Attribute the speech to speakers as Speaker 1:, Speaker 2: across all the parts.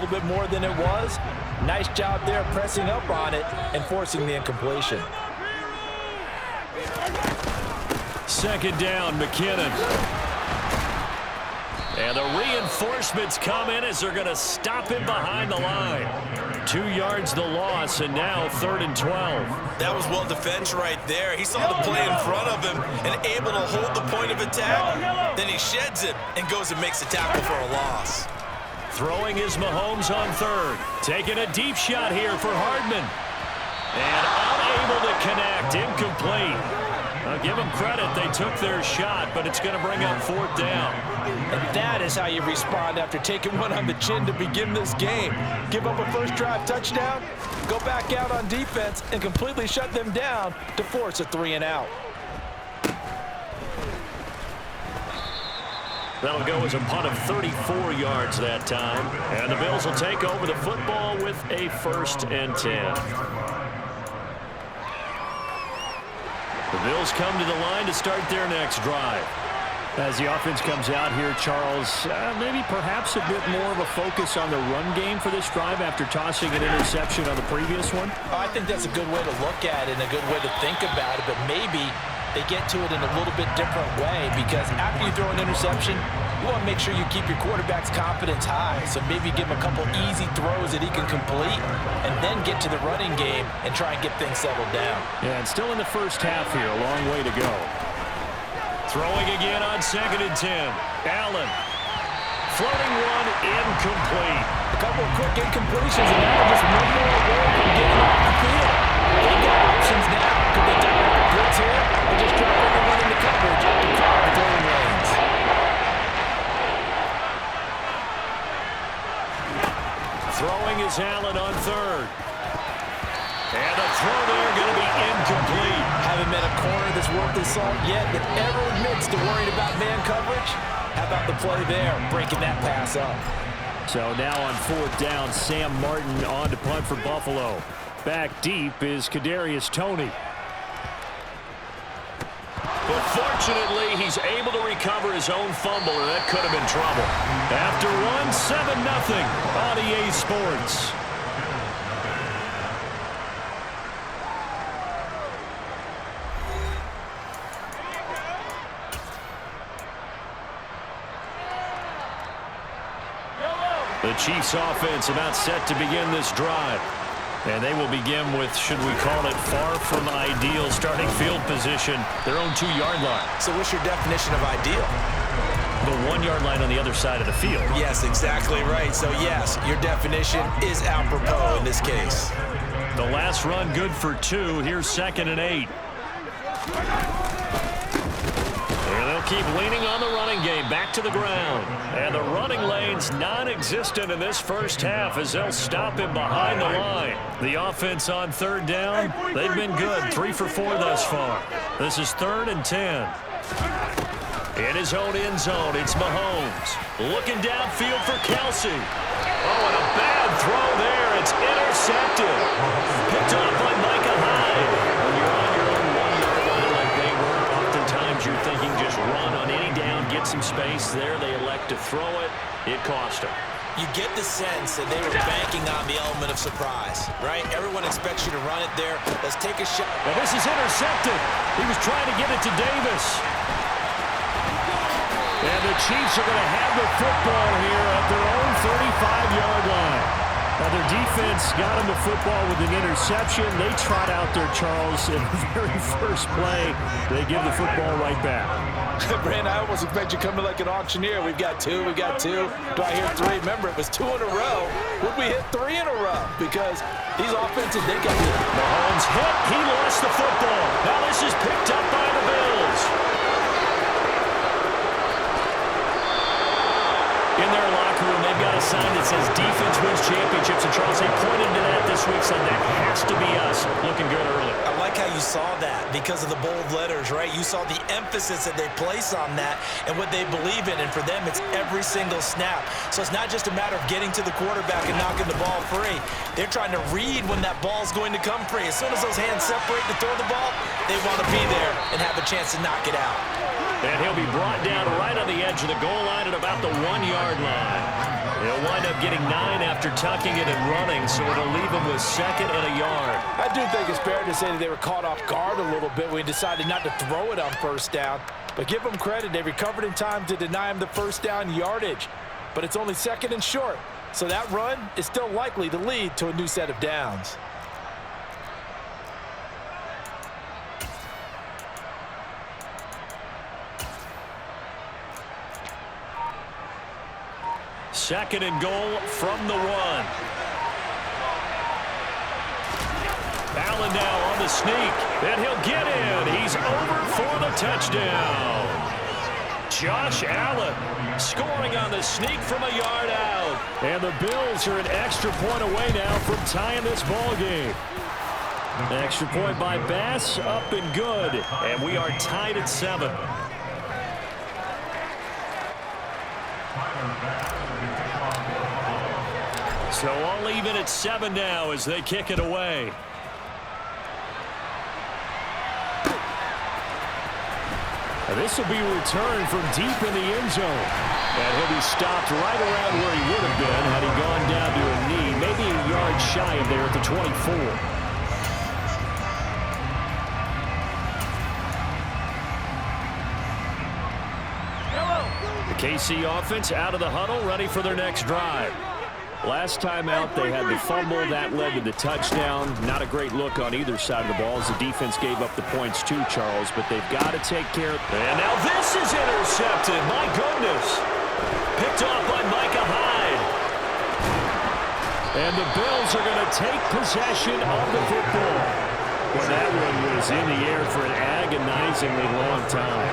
Speaker 1: little bit more than it was. Nice job there pressing up on it and forcing the incompletion.
Speaker 2: Second down, McKinnon. And the reinforcements come in as they're going to stop him behind the line. 2 yards the loss, and now 3rd and 12.
Speaker 3: That was well defended right there. He saw the play in front of him and able to hold the point of attack. Then he sheds it and goes and makes a tackle for a loss.
Speaker 2: Throwing is Mahomes on 3rd. Taking a deep shot here for Hardman. And unable to connect. Incomplete. I'll give them credit. They took their shot, but it's going to bring up 4th down.
Speaker 1: And that is how you respond after taking one on the chin to begin this game. Give up a first drive touchdown, go back out on defense, and completely shut them down to force a 3-and-out.
Speaker 2: That'll go as a punt of 34 yards that time. And the Bills will take over the football with a 1st and 10. The Bills come to the line to start their next drive. As the offense comes out here, Charles, maybe perhaps a bit more of a focus on the run game for this drive after tossing an interception on the previous one?
Speaker 1: I think that's a good way to look at it and a good way to think about it, but maybe they get to it in a little bit different way because after you throw an interception, you want to make sure you keep your quarterback's confidence high. So maybe give him a couple easy throws that he can complete and then get to the running game and try and get things settled down.
Speaker 2: Yeah, and still in the first half here, a long way to go. Throwing again on 2nd and 10. Allen. Floating one, incomplete.
Speaker 1: A couple of quick incompletions, and now just one more away from getting off the field. They've got options now. Could they dive the blitz here or just drop everyone into coverage to clear the throwing lanes?
Speaker 2: Throwing is Allen on 3rd. And the throw there going to be incomplete.
Speaker 1: Haven't met a corner that's worth his salt yet that ever admits to worrying about man coverage. How about the play there, breaking that pass up?
Speaker 2: So now on 4th down, Sam Martin on to punt for Buffalo. Back deep is Kadarius Toney. But fortunately, he's able to recover his own fumble, or that could have been trouble. After one, 7-0 on EA Sports. The Chiefs offense about set to begin this drive. And they will begin with, should we call it, far from ideal starting field position, their own 2-yard line.
Speaker 3: So what's your definition of ideal?
Speaker 2: The 1-yard line on the other side of the field.
Speaker 3: Yes, exactly right. So yes, your definition is apropos in this case.
Speaker 2: The last run good for 2. Here's 2nd and 8. And they'll keep leaning on the running game, back to the ground. And the running lane's non-existent in this first half as they'll stop him behind the line. The offense on 3rd down, they've been good, 3 for 4 thus far. This is 3rd and 10. In his own end zone, it's Mahomes. Looking downfield for Kelsey. Oh, and a bad throw there. It's intercepted. Picked off by Micah Hyde. When you're on your own 1-yard line like they were, oftentimes you're thinking just run on any down, get some space. There they elect to throw it. It cost them.
Speaker 3: You get the sense that they were banking on the element of surprise, right? Everyone expects you to run it there. Let's take a shot.
Speaker 2: Now this is intercepted. He was trying to get it to Davis. And the Chiefs are going to have the football here at their own 35-yard line. Now their defense got them the football with an interception. They trot out there, Charles, in the very first play. They give the football right back.
Speaker 1: Brand, I almost expect you coming like an auctioneer. We've got 2, we got 2. Do I hear 3? Remember, it was 2 in a row. Would we hit 3 in a row? Because these offenses, they got the...
Speaker 2: Mahomes hit. He lost the football. Now this is picked up by the Bills. In their locker room, they've got a sign that says defense wins championships. And Charles, they pointed to that this week, said that has to be us. Looking good early.
Speaker 3: I like how you saw that because of the bold letters, right? You saw the emphasis that they place on that and what they believe in. And for them, it's every single snap. So it's not just a matter of getting to the quarterback and knocking the ball free. They're trying to read when that ball's going to come free. As soon as those hands separate to throw the ball, they want to be there and have a chance to knock it out.
Speaker 2: And he'll be brought down right on the edge of the goal line at about the 1-yard line. He'll wind up getting 9 after tucking it and running, so it'll leave him with 2nd and a yard.
Speaker 1: I do think it's fair to say that they were caught off guard a little bit when he decided not to throw it on 1st down. But give them credit, they recovered in time to deny him the 1st down yardage. But it's only 2nd and short, so that run is still likely to lead to a new set of downs.
Speaker 2: Second and goal from the 1. Allen now on the sneak, and he'll get in. He's over for the touchdown. Josh Allen scoring on the sneak from a yard out. And the Bills are an extra point away now from tying this ball game. Extra point by Bass, up and good. And we are tied at 7. So all even at 7 now as they kick it away. This will be returned from deep in the end zone. And he'll be stopped right around where he would have been had he gone down to a knee, maybe a yard shy of there at the 24. The KC offense out of the huddle, ready for their next drive. Last time out, they had the fumble. That led to the touchdown. Not a great look on either side of the ball as the defense gave up the points too, Charles, but they've got to take care of it. And now this is intercepted. My goodness. Picked off by Micah Hyde. And the Bills are going to take possession of the football. Well, that one was in the air for an agonizingly long time.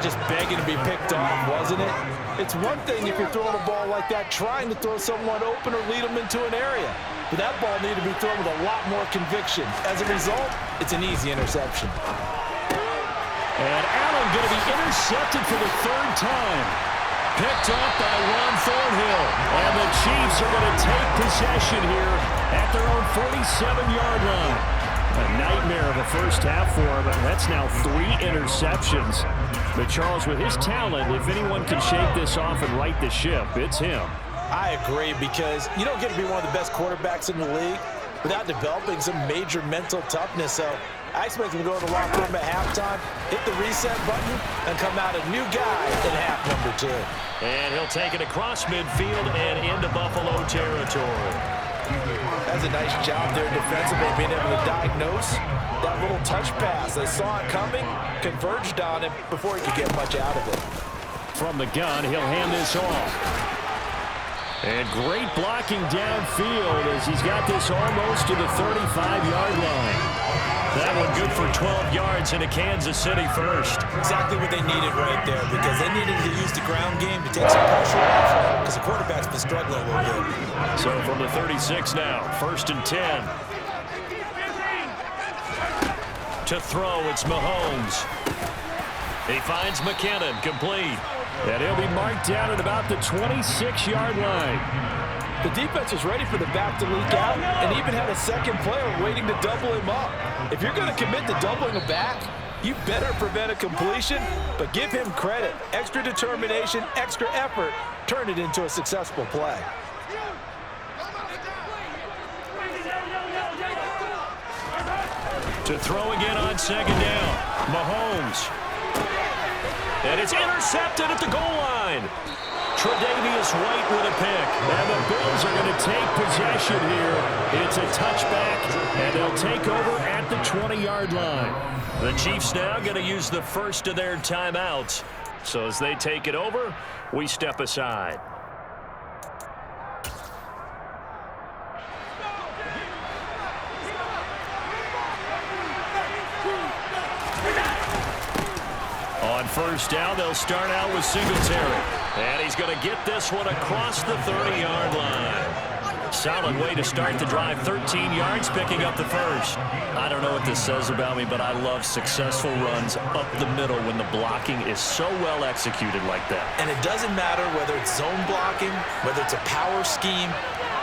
Speaker 1: Just begging to be picked off, wasn't it? It's one thing if you're throwing a ball like that, trying to throw someone open or lead them into an area. But that ball needed to be thrown with a lot more conviction. As a result, it's an easy interception.
Speaker 2: And Allen going to be intercepted for the 3rd time. Picked off by Ron Thornhill. And the Chiefs are going to take possession here at their own 47-yard line. A nightmare of a first half for him. That's now 3 interceptions. But Charles, with his talent, if anyone can shake this off and right the ship, it's him.
Speaker 1: I agree, because you don't get to be one of the best quarterbacks in the league without developing some major mental toughness. So I expect him to go in the locker room at halftime, hit the reset button, and come out a new guy in half number 2.
Speaker 2: And he'll take it across midfield and into Buffalo territory.
Speaker 1: That's a nice job there defensively, being able to diagnose that little touch pass. They saw it coming, converged on him before he could get much out of it.
Speaker 2: From the gun, he'll hand this off. And great blocking downfield as he's got this almost to the 35-yard line. That one good for 12 yards into Kansas City first.
Speaker 3: Exactly what they needed right there, because they needed to use the ground game to take some pressure off, because the quarterback's been struggling a little bit.
Speaker 2: So from the 36 now, 1st and 10. To throw, it's Mahomes. He finds McKinnon, complete. And he'll be marked down at about the 26-yard line.
Speaker 1: The defense was ready for the back to leak out and even had a second player waiting to double him up. If you're going to commit to doubling a back, you better prevent a completion, but give him credit. Extra determination, extra effort, turn it into a successful play.
Speaker 2: To throw again on 2nd down, Mahomes. And it's intercepted at the goal line. Tre'Davious White with a pick. And the Bills are going to take possession here. It's a touchback, and they'll take over at the 20-yard line. The Chiefs now going to use the first of their timeouts. So as they take it over, we step aside. On 1st down, they'll start out with Singletary. And he's going to get this one across the 30-yard line. Solid way to start the drive. 13 yards, picking up the first. I don't know what this says about me, but I love successful runs up the middle when the blocking is so well executed like that.
Speaker 3: And it doesn't matter whether it's zone blocking, whether it's a power scheme.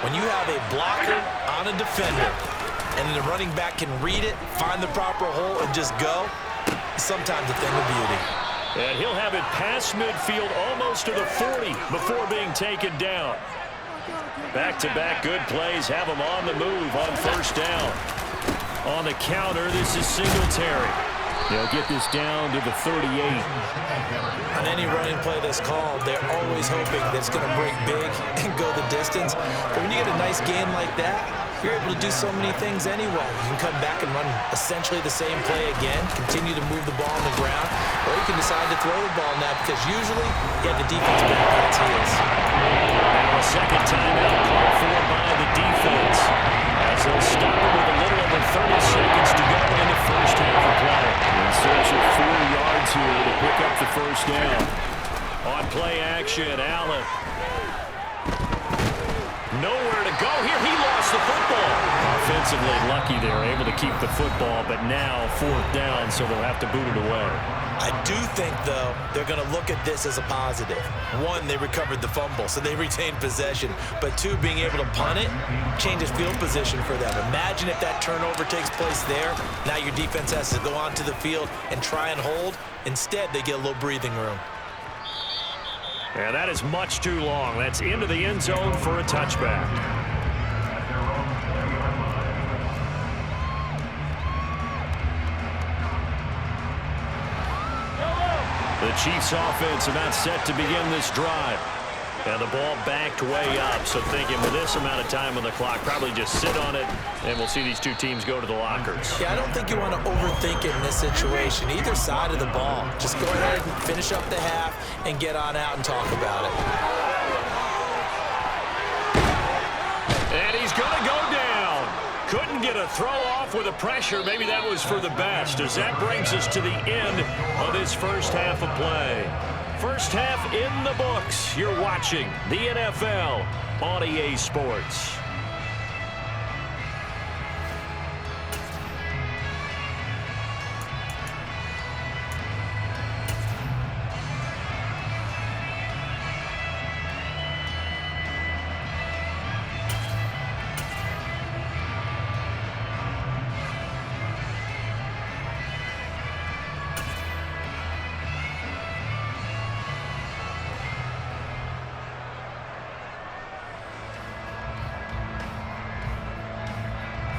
Speaker 3: When you have a blocker on a defender, and then the running back can read it, find the proper hole, and just go, sometimes a thing of beauty.
Speaker 2: And he'll have it past midfield almost to the 40 before being taken down. Back-to-back good plays have them on the move on first down. On the counter, this is Singletary. They'll get this down to the 38.
Speaker 3: On any running play that's called, they're always hoping that it's going to break big and go the distance. But when you get a nice gain like that, you're able to do so many things anyway. You can come back and run essentially the same play again, continue to move the ball on the ground, or you can decide to throw the ball now because usually you have the defense back on its heels.
Speaker 2: Now a second timeout called for by the defense, as they'll stop it with a little over 30 seconds to go in the first half of play.
Speaker 4: In search of 4 yards here to pick up the first down.
Speaker 2: On play action, Allen. Nowhere to go here. He lost the football. Offensively lucky they were able to keep the football, but now fourth down, so they'll have to boot it away.
Speaker 3: I do think, though, they're going to look at this as a positive. One, they recovered the fumble, so they retained possession. But two, being able to punt it changes field position for them. Imagine if that turnover takes place there. Now your defense has to go onto the field and try and hold. Instead, they get a little breathing room.
Speaker 2: And that is much too long. That's into the end zone for a touchback. The Chiefs offense about set to begin this drive. And the ball backed way up, so thinking with this amount of time on the clock, probably just sit on it, and we'll see these two teams go to the lockers.
Speaker 3: Yeah, I don't think you want to overthink it in this situation. Either side of the ball. Just go ahead and finish up the half and get on out and talk about it.
Speaker 2: And he's going to go down. Couldn't get a throw off with the pressure. Maybe that was for the best, as that brings us to the end of this first half of play. First half in the books. You're watching the NFL on EA Sports.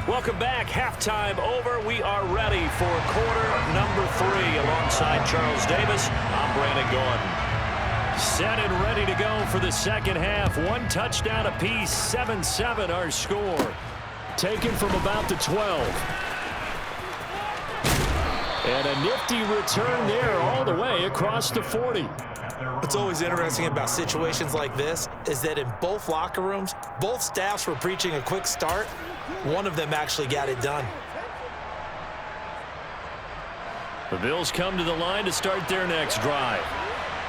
Speaker 2: Welcome back. Halftime over. We are ready for quarter number 3 alongside Charles Davis. I'm Brandon Gordon. Set and ready to go for the second half. One touchdown apiece. 7-7 our score. Taken from about the 12. And a nifty return there all the way across the 40.
Speaker 3: What's always interesting about situations like this is that in both locker rooms, both staffs were preaching a quick start. One of them actually got it done.
Speaker 2: The Bills come to the line to start their next drive.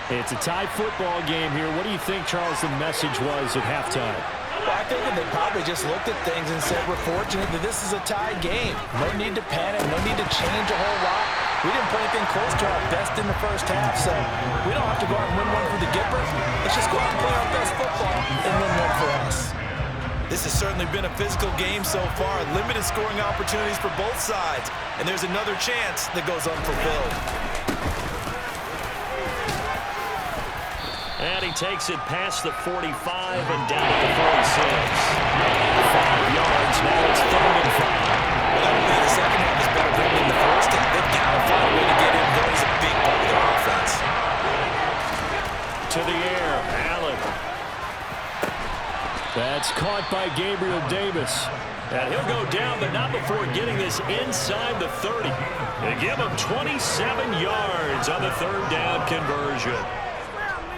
Speaker 4: It's a tie football game here. What do you think, Charles, the message was at halftime?
Speaker 3: Well, I think that they probably just looked at things and said, we're fortunate that this is a tie game. No need to panic, no need to change a whole lot. We didn't play anything close to our best in the first half, so we don't have to go out and win one for the Gipper. Let's just go out and play our best football and win one for us. This has certainly been a physical game so far. Limited scoring opportunities for both sides. And there's another chance that goes unfulfilled.
Speaker 2: And he takes it past the 45 and down to the 46. 5 yards. Now it's 3rd and 5.
Speaker 3: Well, that would be the second half is better than the first half. They've got to find a way to get him going. He's a big part of their offense.
Speaker 2: To the air, Allen.
Speaker 4: That's caught by Gabriel Davis.
Speaker 2: And he'll go down, but not before getting this inside the 30. They give him 27 yards on the 3rd down conversion.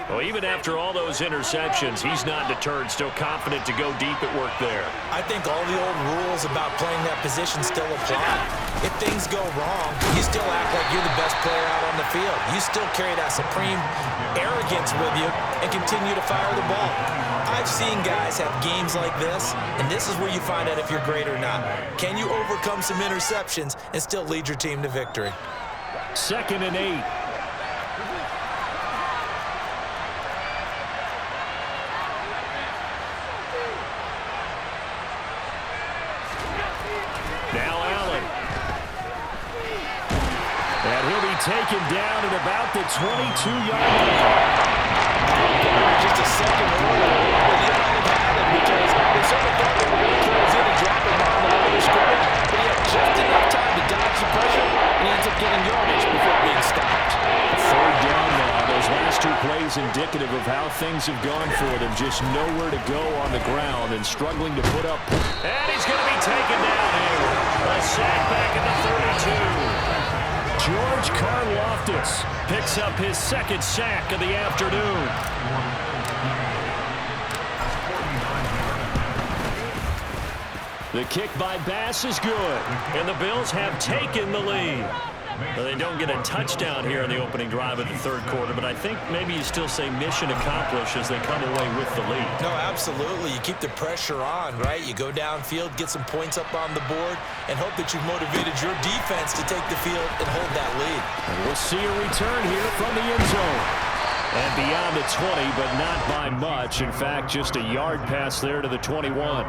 Speaker 2: Well, even after all those interceptions, he's not deterred, still confident to go deep at work there.
Speaker 3: I think all the old rules about playing that position still apply. If things go wrong, you still act like you're the best player out on the field. You still carry that supreme arrogance with you and continue to fire the ball. I've seen guys have games like this, and this is where you find out if you're great or not. Can you overcome some interceptions and still lead your team to victory?
Speaker 4: 2nd and 8.
Speaker 2: Now Allen.
Speaker 4: And he'll be taken down at about the 22-yard line.
Speaker 3: Just a second earlier, they might have had him
Speaker 1: sort of thought they were going to close in and drop him on the line of scrimmage, but he had just enough time to dodge the pressure, and he ends up getting yardage before being stopped.
Speaker 4: Third down now. Those last two plays indicative of how things have gone for them. Just nowhere to go on the ground and struggling to put up.
Speaker 2: And he's going to be taken down here. A sack back at the 32.
Speaker 4: George Karlaftis picks up his second sack of the afternoon. The kick by Bass is good.
Speaker 2: And the Bills have taken the lead. Well, they don't get a touchdown here in the opening drive of the third quarter, but I think maybe you still say mission accomplished as they come away with the lead.
Speaker 3: No, absolutely. You keep the pressure on, right? You go downfield, get some points up on the board, and hope that you've motivated your defense to take the field and hold that lead.
Speaker 4: And we'll see a return here from the end zone. And beyond the 20, but not by much. In fact, just a yard pass there to the 21.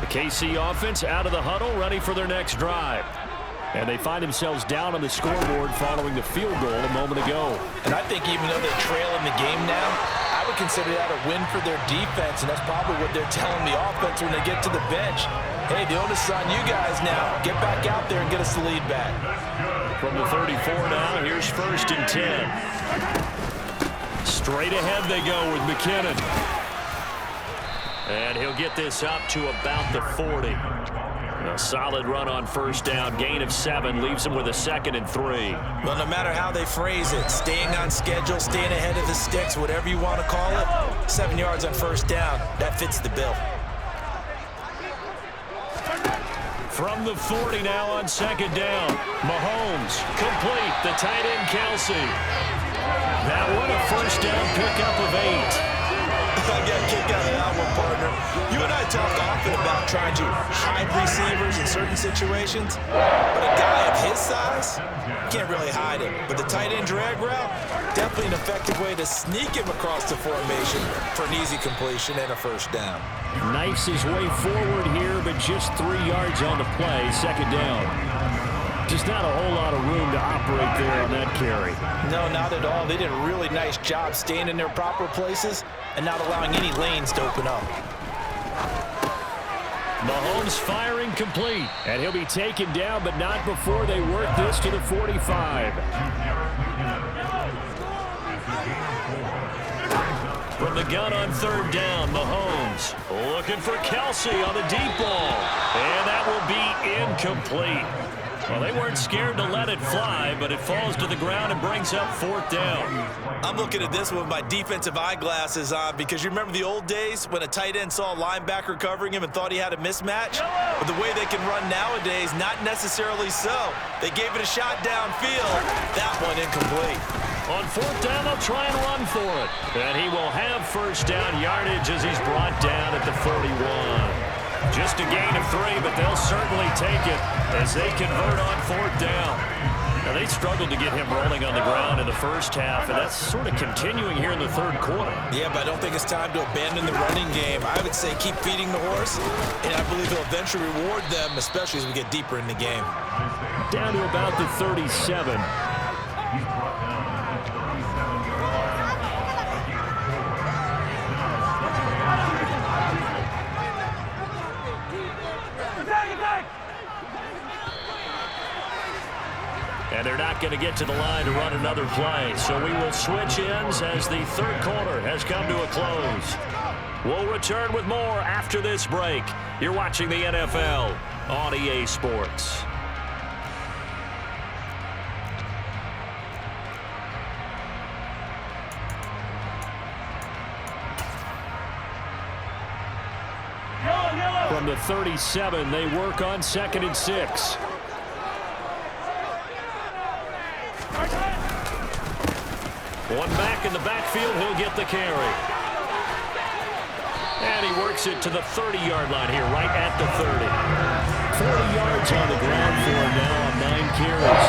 Speaker 4: KC offense out of the huddle, ready for their next drive. And they find themselves down on the scoreboard following the field goal a moment ago.
Speaker 1: And I think even though they're trailing the game now, I would consider that a win for their defense, and that's probably what they're telling the offense when they get to the bench. Hey, the onus is on you guys now. Get back out there and get us the lead back.
Speaker 2: From the 34 now, here's 1st and 10.
Speaker 4: Straight ahead they go with McKinnon.
Speaker 2: And he'll get this up to about the 40. A solid run on 1st down. Gain of 7 leaves him with a 2nd and 3.
Speaker 3: Well, no matter how they phrase it, staying on schedule, staying ahead of the sticks, whatever you want to call it, 7 yards on 1st down, that fits the bill.
Speaker 2: From the 40 now on 2nd down. Mahomes complete. The tight end Kelsey. That one a 1st down pickup of 8.
Speaker 3: I got a kick out of that one, partner. You and I talk often about trying to hide receivers in certain situations, but a guy of his size can't really hide him. But the tight end drag route, definitely an effective way to sneak him across the formation for an easy completion and a 1st down.
Speaker 4: Knifes his way forward here, but just 3 yards on the play, 2nd down. Just not a whole lot of room to operate there on that carry.
Speaker 1: No, not at all. They did a really nice job staying in their proper places and not allowing any lanes to open up.
Speaker 4: Mahomes firing complete. And he'll be taken down, but not before they work this to the 45.
Speaker 2: From the gun on 3rd down, Mahomes looking for Kelsey on the deep ball. And that will be incomplete. Well, they weren't scared to let it fly, but it falls to the ground and brings up 4th down.
Speaker 3: I'm looking at this with my defensive eyeglasses on because you remember the old days when a tight end saw a linebacker covering him and thought he had a mismatch? But the way they can run nowadays, not necessarily so. They gave it a shot downfield. That one incomplete.
Speaker 2: On 4th down, they'll try and run for it. And he will have 1st down yardage as he's brought down at the 41. Just a gain of 3, but they'll certainly take it as they convert on 4th down. Now, they struggled to get him rolling on the ground in the first half, and that's sort of continuing here in the third quarter.
Speaker 3: Yeah, but I don't think it's time to abandon the running game. I would say keep feeding the horse, and I believe he'll eventually reward them, especially as we get deeper in the game.
Speaker 4: Down to about the 37.
Speaker 2: And they're not going to get to the line to run another play. So we will switch ends as the third quarter has come to a close. We'll return with more after this break. You're watching the NFL on EA Sports.
Speaker 4: From the 37, they work on 2nd and 6.
Speaker 2: One back in the backfield, he'll get the carry. And he works it to the 30-yard line here, right at the 30.
Speaker 4: 40 yards on the ground for him now on 9 carries.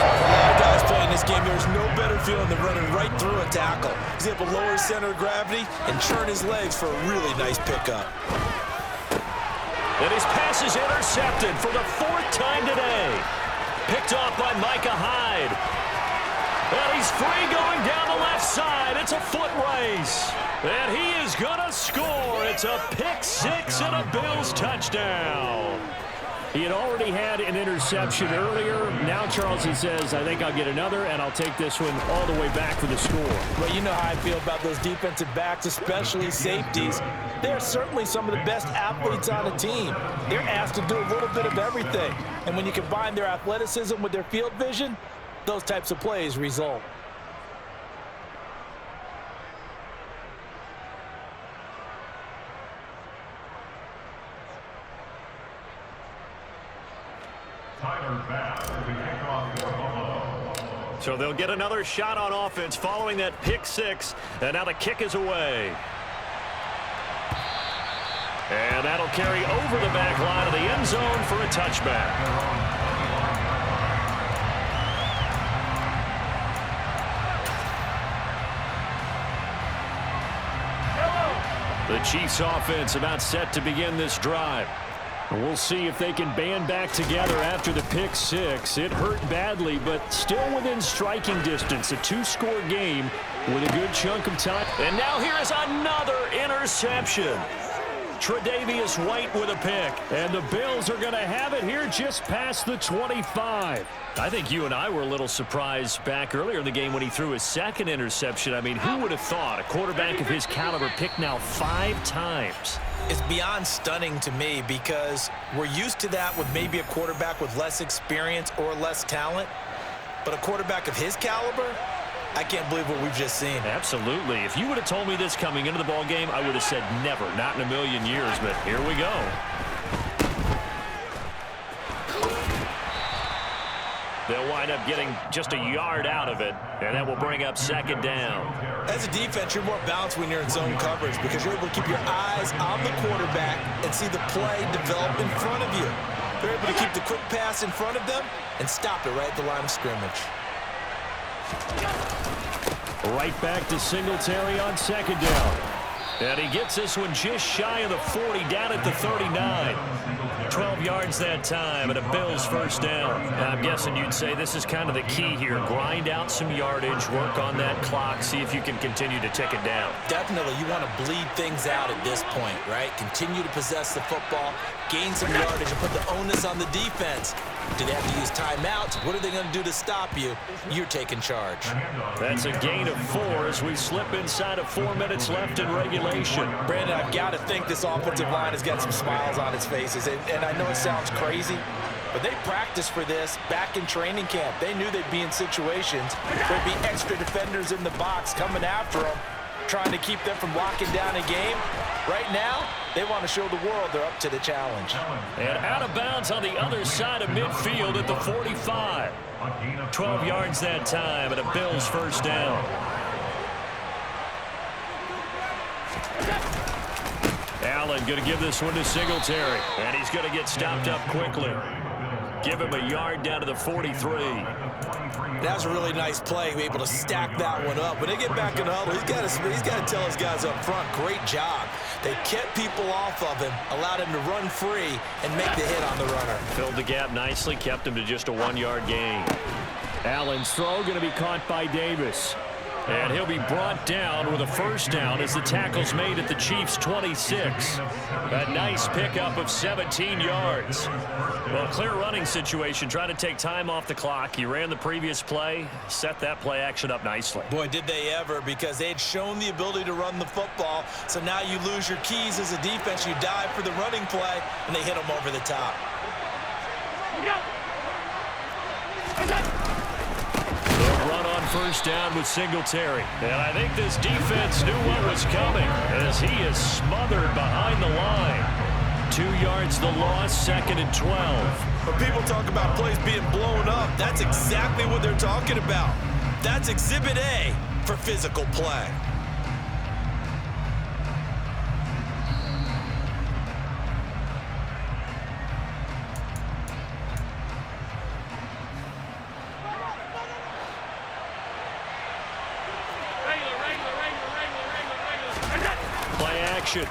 Speaker 3: Guys playing this game, there's no better feeling than running right through a tackle. He's able to lower his center of gravity and churn his legs for a really nice pickup.
Speaker 2: And his pass is intercepted for the 4th time today. Picked off by Micah Hyde. And he He's free going down the left side. It's a foot race. And he is going to score. It's a pick six and a Bills touchdown.
Speaker 4: He had already had an interception earlier. Now Charleston says, I think I'll get another, and I'll take this one all the way back for the score.
Speaker 1: Well, you know how I feel about those defensive backs, especially safeties. They're certainly some of the best athletes on the team. They're asked to do a little bit of everything. And when you combine their athleticism with their field vision, those types of plays result.
Speaker 2: So they'll get another shot on offense following that pick six. And now the kick is away. And that'll carry over the back line of the end zone for a touchback. The Chiefs offense about set to begin this drive. We'll see if they can band back together after the pick six. It hurt badly, but still within striking distance. A two-score game with a good chunk of time. And now here is another interception. Tre'Davious White with a pick. And the Bills are going to have it here just past the 25. I think you and I were a little surprised back earlier in the game when he threw his second interception. I mean, who would have thought a quarterback of his caliber picked now 5 times?
Speaker 3: It's beyond stunning to me because we're used to that with maybe a quarterback with less experience or less talent. But a quarterback of his caliber, I can't believe what we've just seen.
Speaker 2: Absolutely. If you would have told me this coming into the ball game, I would have said never, not in a million years. But here we go. They'll wind up getting just a yard out of it, and that will bring up second down.
Speaker 3: As a defense, you're more balanced when you're in zone coverage because you're able to keep your eyes on the quarterback and see the play develop in front of you. They're able to keep the quick pass in front of them and stop it right at the line of scrimmage.
Speaker 4: Right back to Singletary on second down.
Speaker 2: And he gets this one just shy of the 40, down at the 39. 12 yards that time, and a Bills first down. I'm guessing you'd say this is kind of the key here. Grind out some yardage, work on that clock, see if you can continue to tick it down.
Speaker 3: Definitely, you want to bleed things out at this point, right? Continue to possess the football, gain some yardage, and put the onus on the defense. Do they have to use timeouts? What are they going to do to stop you? You're taking charge.
Speaker 2: That's a gain of 4 as we slip inside of 4 minutes left in regulation.
Speaker 1: Brandon, I've got to think this offensive line has got some smiles on its faces. And I know it sounds crazy, but they practiced for this back in training camp. They knew they'd be in situations where there'd be extra defenders in the box coming after them, trying to keep them from locking down a game. Right now, they want to show the world they're up to the challenge.
Speaker 2: And out of bounds on the other side of midfield at the 45. 12 yards that time, and a Bills first down. Allen going to give this one to Singletary, and he's going to get stopped up quickly. Give him a yard down to the 43.
Speaker 3: That was a really nice play, able to stack that one up. When they get back in the huddle, he's got to tell his guys up front, great job. They kept people off of him, allowed him to run free and make the hit on the runner.
Speaker 2: Filled the gap nicely, kept him to just a 1-yard gain.
Speaker 4: Allen's throw going to be caught by Davis.
Speaker 2: And he'll be brought down with a first down as the tackle's made at the Chiefs' 26. A nice pickup of 17 yards. Well, clear running situation, trying to take time off the clock. He ran the previous play, set that play action up nicely.
Speaker 3: Boy, did they ever, because they had shown the ability to run the football. So now you lose your keys as a defense. You dive for the running play, and they hit them over the top.
Speaker 2: Run on first down with Singletary. And I think this defense knew what was coming as he is smothered behind the line. 2 yards the loss, second and 12.
Speaker 3: When people talk about plays being blown up, that's exactly what they're talking about. That's Exhibit A for physical play.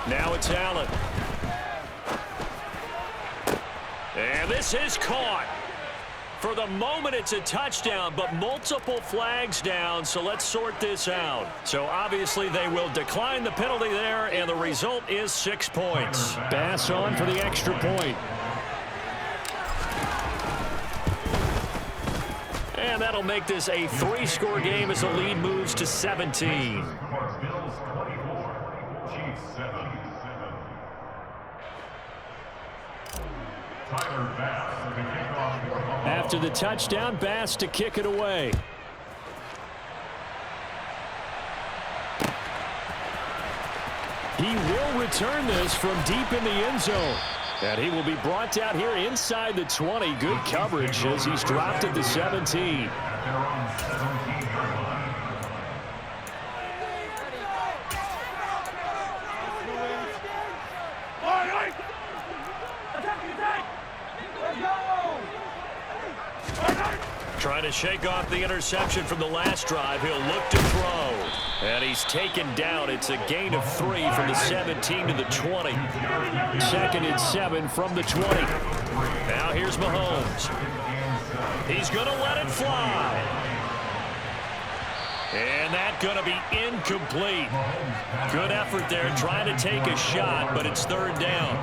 Speaker 2: Now it's Allen. And this is caught. For the moment, it's a touchdown, but multiple flags down, so let's sort this out. So obviously they will decline the penalty there, and the result is 6 points.
Speaker 4: Bass on for the extra point.
Speaker 2: And that'll make this a 3-score game as the lead moves to 17.
Speaker 4: After the touchdown, Bass to kick it away. He will return this from deep in the end zone. And he will be brought down here inside the 20. Good coverage as he's dropped at the 17.
Speaker 2: Trying to shake off the interception from the last drive. He'll look to throw. And he's taken down. It's a gain of 3 from the 17 to the 20.
Speaker 4: 2nd and 7 from the 20.
Speaker 2: Now here's Mahomes. He's going to let it fly. And that's going to be incomplete. Good effort there trying to take a shot, but it's 3rd down.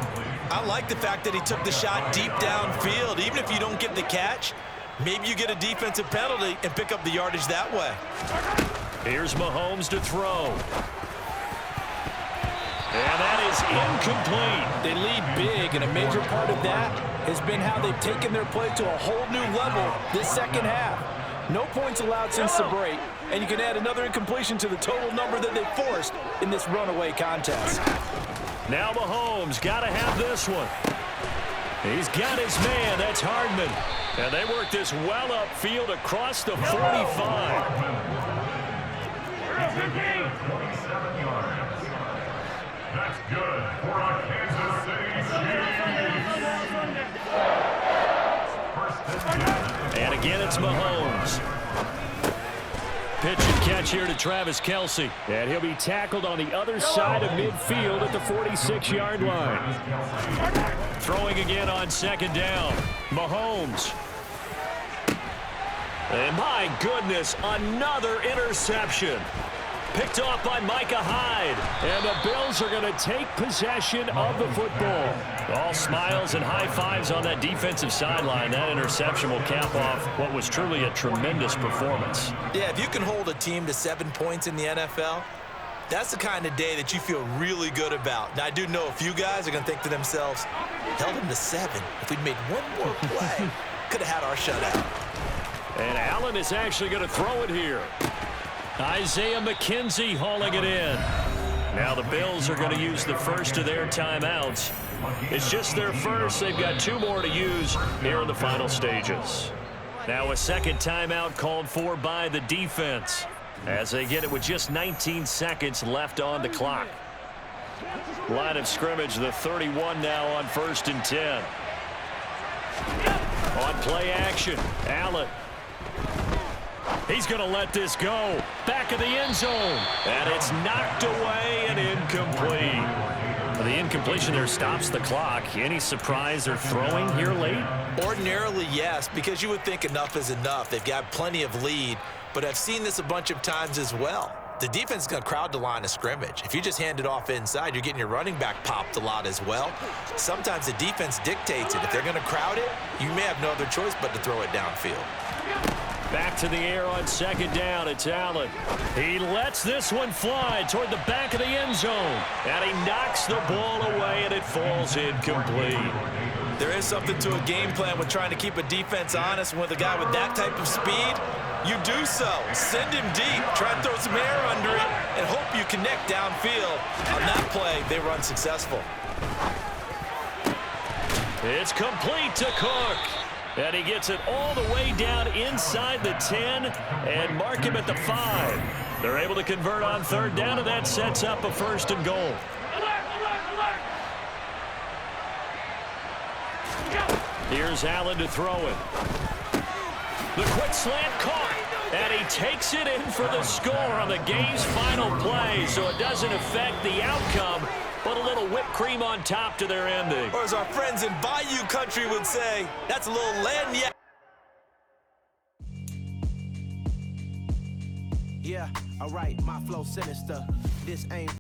Speaker 3: I like the fact that he took the shot deep downfield. Even if you don't get the catch, maybe you get a defensive penalty and pick up the yardage that way.
Speaker 2: Here's Mahomes to throw. And that is incomplete.
Speaker 1: They lead big, and a major part of that has been how they've taken their play to a whole new level this second half. No points allowed since the break, and you can add another incompletion to the total number that they forced in this runaway contest.
Speaker 2: Now Mahomes got to have this one. He's got his man. That's Hardman. And they work this well upfield across the 45.
Speaker 5: 27 yards. That's good for a Kansas City Chiefs.
Speaker 2: And again, it's Mahomes. Pitch and catch here to Travis Kelce.
Speaker 4: And he'll be tackled on the other side of midfield at the 46-yard line.
Speaker 2: Throwing again on 2nd down. Mahomes. And my goodness, another interception. Picked off by Micah Hyde.
Speaker 4: And the Bills are going to take possession of the football.
Speaker 2: All smiles and high fives on that defensive sideline. That interception will cap off what was truly a tremendous performance.
Speaker 3: Yeah, if you can hold a team to 7 points in the NFL, that's the kind of day that you feel really good about. Now, I do know a few guys are going to think to themselves, held them to 7. If we'd made one more play, could have had our shutout.
Speaker 2: And Allen is actually going to throw it here. Isaiah McKenzie hauling it in. Now the Bills are going to use the first of their timeouts. It's just their first. They've got 2 more to use here in the final stages. Now a 2nd timeout called for by the defense as they get it with just 19 seconds left on the clock. Line of scrimmage, the 31 now on 1st and 10. On play action, Allen. He's going to let this go. Back of the end zone. And it's knocked away and incomplete. The incompletion there stops the clock. Any surprise they're throwing here late?
Speaker 3: Ordinarily, yes, because you would think enough is enough. They've got plenty of lead, but I've seen this a bunch of times as well. The defense is going to crowd the line of scrimmage. If you just hand it off inside, you're getting your running back popped a lot as well. Sometimes the defense dictates it. If they're going to crowd it, you may have no other choice but to throw it downfield.
Speaker 2: Back to the air on 2nd down. It's Allen. He lets this one fly toward the back of the end zone. And he knocks the ball away, and it falls incomplete.
Speaker 3: There is something to a game plan with trying to keep a defense honest. With a guy with that type of speed, you do so. Send him deep. Try and throw some air under it and hope you connect downfield. On that play, they were unsuccessful.
Speaker 2: It's complete to Cook. And he gets it all the way down inside the 10 and mark him at the 5. They're able to convert on 3rd down, and that sets up a 1st and goal. Here's Allen to throw it. The quick slant caught, and he takes it in for the score on the game's final play, so it doesn't affect the outcome, but a little whipped cream on top to their ending.
Speaker 3: Or as our friends in Bayou Country would say, that's a little lagniappe.
Speaker 6: Yeah, alright, my flow sinister. This ain't